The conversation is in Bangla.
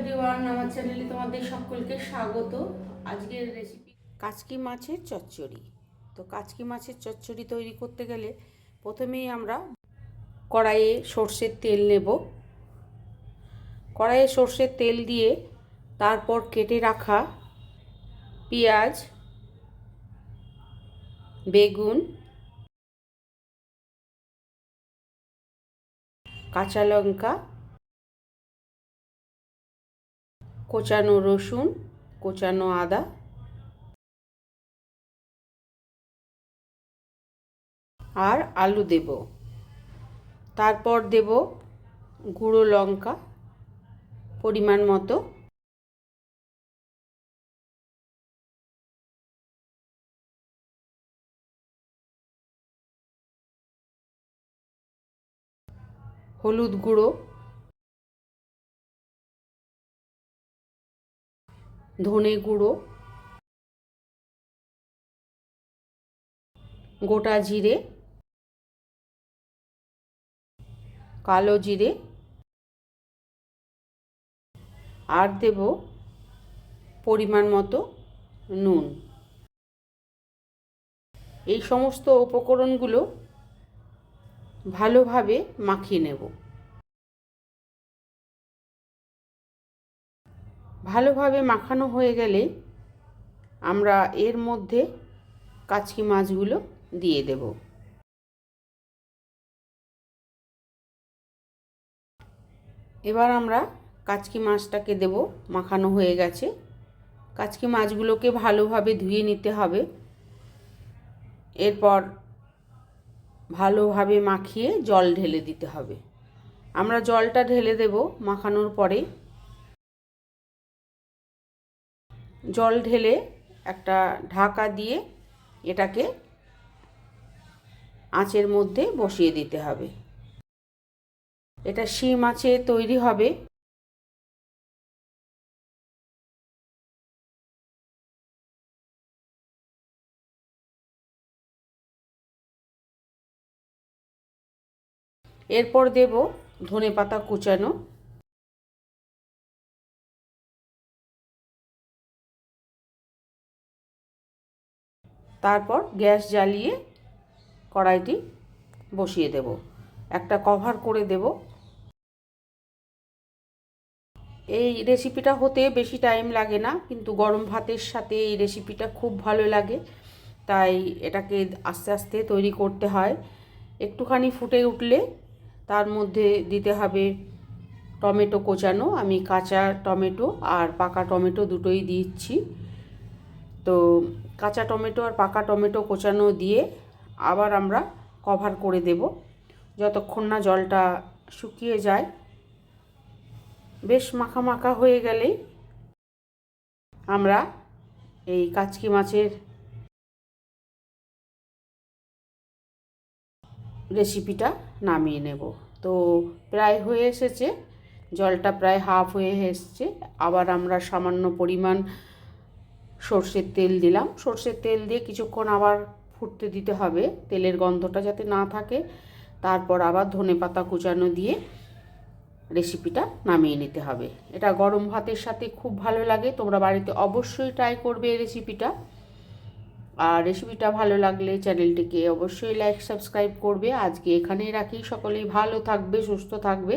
এভরিওয়ান, আমার চ্যানেলে তোমাদের সকলকে স্বাগত। আজকের রেসিপি কাচকি মাছের চচ্চড়ি। তো কাচকি মাছের চচ্চড়ি তৈরি করতে গেলে প্রথমেই আমরা কড়াইয়ে সর্ষের তেল নেব। কড়াইয়ে সর্ষের তেল দিয়ে তারপর কেটে রাখা পেঁয়াজ, বেগুন, কাঁচা লঙ্কা, কোচানো রসুন, কোচানো আদা আর আলু দেব। তারপর দেব গুঁড়ো লঙ্কা পরিমাণ মতো, হলুদ গুঁড়ো, ধনে গুঁড়ো, গোটা জিরে, কালো জিরে আর দেব পরিমাণ মতো নুন। এই সমস্ত উপকরণগুলো ভালোভাবে মাখিয়ে নেব। ভালোভাবে মাখানো হয়ে গেলে আমরা এর মধ্যে কাচকি মাছগুলো দিয়ে দেব। এবার আমরা কাচকি মাছটাকে দেব। মাখানো হয়ে গেছে। কাচকি মাছগুলোকে ভালোভাবে ধুয়ে নিতে হবে। এরপর ভালোভাবে মাখিয়ে জল ঢেলে দিতে হবে। আমরা জলটা ঢেলে দেব মাখানোর পরে। জল ঢেলে একটা ঢাকা দিয়ে এটাকে আঁচের মধ্যে বসিয়ে দিতে হবে। এটা শিম মাছে তৈরি হবে। এরপর দেব ধনেপাতা কুচানো, তারপর গ্যাস জ্বালিয়ে কড়াইটি বসিয়ে দেব। একটা কভার করে দেব। এই রেসিপিটা হতে বেশি টাইম লাগে না, কিন্তু গরম ভাতের সাথে এই রেসিপিটা খুব ভালো লাগে, তাই এটাকে আস্তে আস্তে তৈরি করতে হয়। একটুখানি ফুটে উঠলে তার মধ্যে দিতে হবে টমেটো কোচানো। আমি কাঁচা টমেটো আর পাকা টমেটো দুটোই দিচ্ছি। তো কাঁচা টমেটো আর পাকা টমেটো কোচানো দিয়ে আবার আমরা কভার করে দেব যতক্ষণ না জলটা শুকিয়ে যায়। বেশ মাখা মাখা হয়ে গেলেই আমরা এই কাচকি মাছের রেসিপিটা নামিয়ে নেব। তো প্রায় হয়ে এসেছে, জলটা প্রায় হাফ হয়ে এসেছে। আবার আমরা সামান্য পরিমাণ সর্ষের তেল দিলাম। সর্ষের তেল দিয়ে কিছুক্ষণ আবার ফুটতে দিতে হবে, তেলের গন্ধটা যাতে না থাকে। তারপর আবার ধনেপাতা কুচানো দিয়ে রেসিপিটা নামিয়ে নিতে হবে। এটা গরম ভাতের সাথে খুব ভালো লাগে। তোমরা বাড়িতে অবশ্যই ট্রাই করবে এই রেসিপিটা। আর রেসিপিটা ভালো লাগলে চ্যানেলটিকে অবশ্যই লাইক সাবস্ক্রাইব করবে। আজকে এখানেই রাখি। সকলেই ভালো থাকবে, সুস্থ থাকবে।